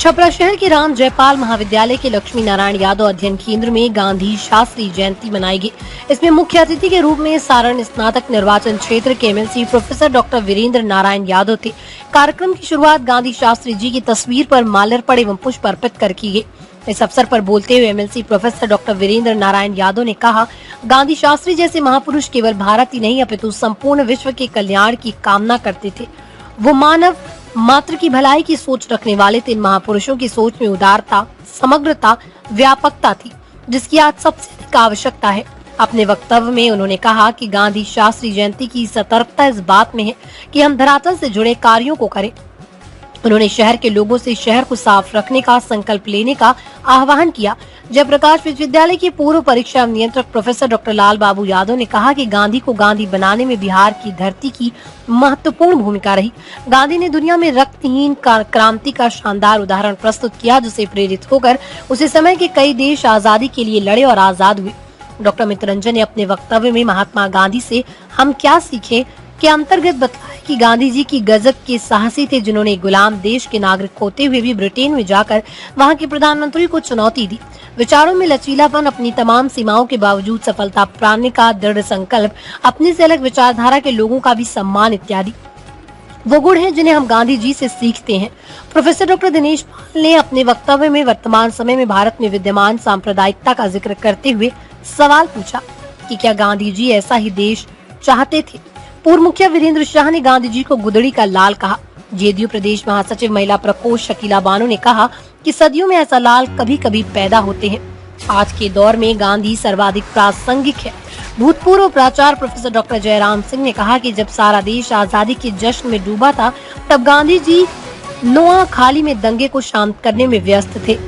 छपरा शहर के राम जयपाल महाविद्यालय के लक्ष्मी नारायण यादव अध्ययन केंद्र में गांधी शास्त्री जयंती मनाई गई। इसमें मुख्य अतिथि के रूप में सारण स्नातक निर्वाचन क्षेत्र के MLC professor doctor Virendra Narayan Yadav थे। कार्यक्रम की शुरुआत गांधी शास्त्री जी की तस्वीर पर माल्यार्पण एवं पुष्प अर्पित कर की गई। इस अवसर पर बोलते हुए MLC professor doctor Virendra Narayan Yadav ने कहा, गांधी शास्त्री जैसे महापुरुष केवल भारत ही नहीं अपितु संपूर्ण विश्व के कल्याण की कामना करते थे। वो मानव मात्र की भलाई की सोच रखने वाले थे। इन महापुरुषों की सोच में उदारता, समग्रता, व्यापकता थी, जिसकी आज सबसे अधिक आवश्यकता है। अपने वक्तव्य में उन्होंने कहा कि गांधी शास्त्री जयंती की सतर्कता इस बात में है कि हम धरातल से जुड़े कार्यों को करें। उन्होंने शहर के लोगों से शहर को साफ रखने का संकल्प लेने का आह्वान किया। जयप्रकाश विश्वविद्यालय के पूर्व परीक्षा नियंत्रक प्रोफेसर डॉक्टर लाल बाबू यादव ने कहा कि गांधी को गांधी बनाने में बिहार की धरती की महत्वपूर्ण भूमिका रही। गांधी ने दुनिया में रक्तहीन क्रांति का शानदार उदाहरण प्रस्तुत किया, जिसे प्रेरित होकर उसी समय के कई देश आजादी के लिए लड़े और आजाद हुए। डॉक्टर मित्ररंजन ने अपने वक्तव्य में महात्मा गांधी से हम क्या सीखे के अंतर्गत बताया कि गांधी जी की गजब के साहसी थे, जिन्होंने गुलाम देश के नागरिक होते हुए भी ब्रिटेन में जाकर वहां के प्रधानमंत्री को चुनौती दी। विचारों में लचीलापन, अपनी तमाम सीमाओं के बावजूद सफलता पाने का दृढ़ संकल्प, अपने से अलग विचारधारा के लोगों का भी सम्मान इत्यादि वो गुण हैं जिन्हें हम गांधी जी से सीखते हैं। प्रोफेसर डॉक्टर दिनेश पाल ने अपने वक्तव्य में वर्तमान समय में भारत में विद्यमान सांप्रदायिकता का जिक्र करते हुए सवाल पूछा कि क्या गांधी जी ऐसा ही देश चाहते थे। पूर्व मुखिया वीरेंद्र शाह ने गांधी जी को गुदड़ी का लाल कहा। जेडीयू प्रदेश महासचिव महिला प्रकोष्ठ शकीला बानो ने कहा कि सदियों में ऐसा लाल कभी कभी पैदा होते हैं। आज के दौर में गांधी सर्वाधिक प्रासंगिक है। भूतपूर्व प्राचार्य प्रोफेसर डॉक्टर जयराम सिंह ने कहा कि जब सारा देश आजादी के जश्न में डूबा था, तब गांधी जी नोआखाली में दंगे को शांत करने में व्यस्त थे।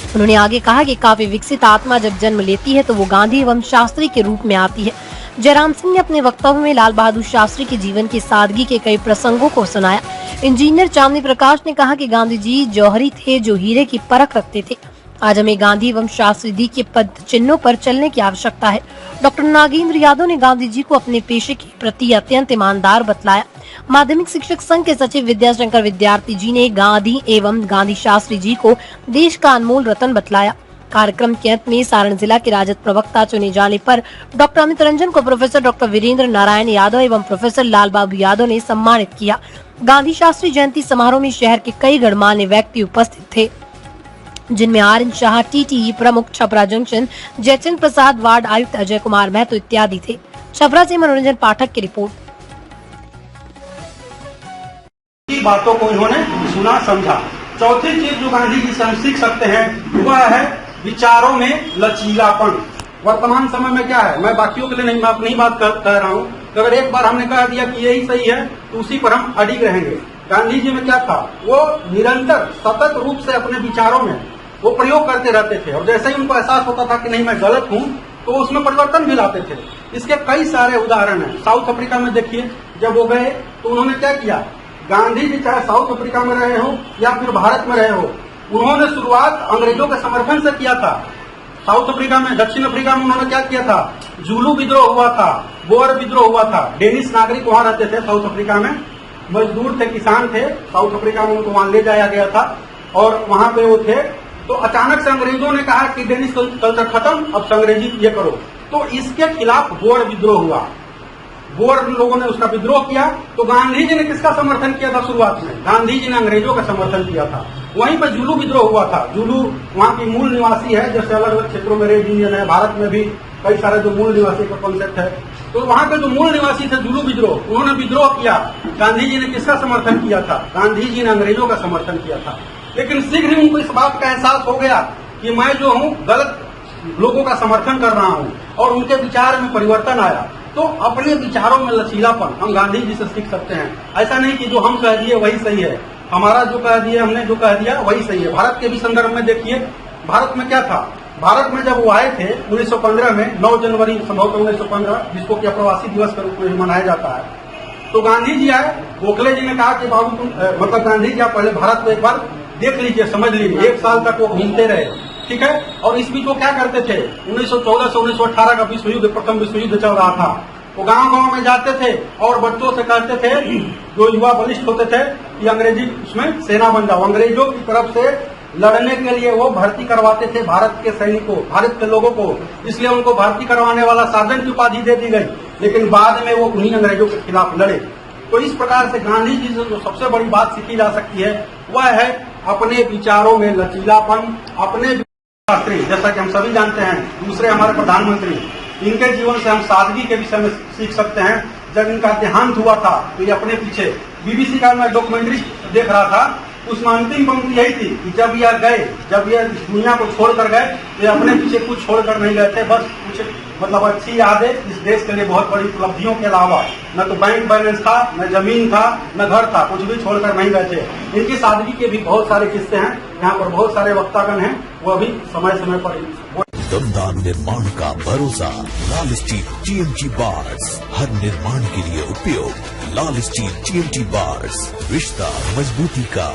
उन्होंने आगे कहा कि काफी विकसित आत्मा जब जन्म लेती है तो वो गांधी एवं शास्त्री के रूप में आती है। जयराम सिंह ने अपने वक्तव्य में लाल बहादुर शास्त्री के जीवन की सादगी के कई प्रसंगों को सुनाया। इंजीनियर चांदनी प्रकाश ने कहा कि गांधी जी जौहरी थे जो हीरे की परख रखते थे। आज हमें गांधी एवं शास्त्री जी के पद चिन्हों पर चलने की आवश्यकता है। डॉक्टर नागेंद्र यादव ने गांधी जी को अपने पेशे के प्रति अत्यंत ईमानदार बतलाया। माध्यमिक शिक्षक संघ के सचिव विद्याशंकर विद्यार्थी जी ने गांधी एवं गांधी शास्त्री जी को देश का अनमोल रतन बतलाया। कार्यक्रम के अंत में सारण जिला के राजद प्रवक्ता चुने जाने पर डॉक्टर अमित रंजन को प्रोफेसर डॉक्टर वीरेंद्र नारायण यादव एवं प्रोफेसर लाल बाबू यादव ने सम्मानित किया। गांधी शास्त्री जयंती समारोह में शहर के कई गणमान्य व्यक्ति उपस्थित थे, जिनमें आर.एन. शाह, टीटीई प्रमुख छपरा जंक्शन, जयचंद प्रसाद, वार्ड आयुक्त अजय कुमार महतो इत्यादि थे। छपरा से मनोरंजन पाठक की रिपोर्ट। बातों को इन्होंने सुना, समझा। चौथी चीज जो गांधी जी से हम सीख सकते हैं वह है विचारों में लचीलापन। वर्तमान समय में क्या है, मैं बाकियों के लिए नहीं बात कर रहा हूँ। अगर एक बार हमने कह दिया कि यही सही है तो उसी पर हम अडिग रहेंगे। गांधी जी में क्या था, वो निरंतर सतत रूप से अपने विचारों में वो प्रयोग करते रहते थे, और जैसे ही उनको एहसास होता था कि नहीं मैं गलत हूँ तो उसमें परिवर्तन भी लाते थे। इसके कई सारे उदाहरण हैं। साउथ अफ्रीका में देखिए, जब वो गए तो उन्होंने क्या किया, गांधी जी चाहे साउथ अफ्रीका में रहे हो या फिर भारत में रहे हो, उन्होंने शुरुआत अंग्रेजों के समर्थन से किया था। साउथ अफ्रीका में, दक्षिण अफ्रीका में उन्होंने क्या किया था, जुलू विद्रोह हुआ था, बोअर विद्रोह हुआ था। डेनिश नागरिक वहां रहते थे साउथ अफ्रीका में, मजदूर थे, किसान थे। साउथ अफ्रीका में उनको वहां ले जाया गया था और वहां पे वो थे। तो अचानक से अंग्रेजों ने कहा कि डेनिश कल्चर खत्म, अब से अंग्रेजी ये करो। तो इसके खिलाफ बोअर विद्रोह हुआ। बोअर लोगों ने उसका विद्रोह किया। तो गांधी जी ने किसका समर्थन किया था शुरुआत में, गांधी जी ने अंग्रेजों का समर्थन किया था। वहीं पर जुलू विद्रोह हुआ था। जुलू वहां की मूल निवासी है, जैसे अलग अलग क्षेत्रों में रेड इंडियन है, भारत में भी कई सारे जो मूल निवासी का कॉन्सेप्ट है। तो वहां के जो मूल निवासी थे जुलू विद्रोह, उन्होंने विद्रोह किया। गांधी जी ने किसका समर्थन किया था, गांधी जी ने अंग्रेजों का समर्थन किया था। लेकिन शीघ्र ही उनको इस बात का एहसास हो गया कि मैं जो हूँ गलत लोगों का समर्थन कर रहा हूँ, और उनके विचार में परिवर्तन आया। तो अपने विचारों में लचीलापन हम गांधी जी से सीख सकते हैं। ऐसा नहीं कि जो हम कह दिए वही सही है, हमारा जो कह दिया, हमने जो कह दिया वही सही है। भारत के भी संदर्भ में देखिए, भारत में क्या था, भारत में जब वो आए थे 1915 में, 9 जनवरी संभवतः 1915, जिसको कि अप्रवासी दिवस के रूप में मनाया जाता है, तो गांधी जी आए। गोखले जी ने कहा कि बाबू तुम मतलब गांधी जी आप पहले भारत को एक बार देख लीजिए, समझ लीजिए। 1 साल तक वो घूमते रहे, ठीक है। और इस बीच वो क्या करते थे, 1914 से 1918 का विश्व युद्ध, प्रथम विश्व युद्ध चल रहा था। वो गांव-गांव में जाते थे और बच्चों से कहते थे, जो युवा बलिष्ठ होते थे, कि अंग्रेजी उसमें सेना बन जाओ। अंग्रेजों की तरफ से लड़ने के लिए वो भर्ती करवाते थे भारत के सैनिकों, भारत के लोगों को। इसलिए उनको भर्ती करवाने वाला सार्जेंट की उपाधि दे दी गई, लेकिन बाद में वो उन्हीं अंग्रेजों के खिलाफ लड़े। तो इस प्रकार से गांधी जी से जो सबसे बड़ी बात सीखी जा सकती है वह है अपने विचारों में लचीलापन। अपने शास्त्री, जैसा कि हम सभी जानते हैं, दूसरे हमारे प्रधानमंत्री, इनके जीवन से हम सादगी के विषय में सीख सकते हैं। जब इनका देहांत हुआ था तो ये अपने पीछे बीबीसी का मैं डॉक्यूमेंट्री देख रहा था, उसमें अंतिम पंक्ति यही थी कि जब यह गए, जब यह इस दुनिया को छोड़कर गए, तो ये अपने पीछे कुछ छोड़कर नहीं गए थे, बस कुछ मतलब अच्छी यादें, इस देश के लिए बहुत बड़ी उपलब्धियों के अलावा न तो बैंक बैलेंस था, न जमीन था, न घर था, कुछ भी छोड़कर नहीं गए थे। इनकी सादगी के भी बहुत सारे किस्से हैं, यहाँ पर बहुत सारे वक्तागण हैं, वो भी समय समय पर दमदार निर्माण का भरोसा लाल स्टील TMT बार्स, हर निर्माण के लिए उपयोग। लाल स्टील TMT बार्स, रिश्ता मजबूती का।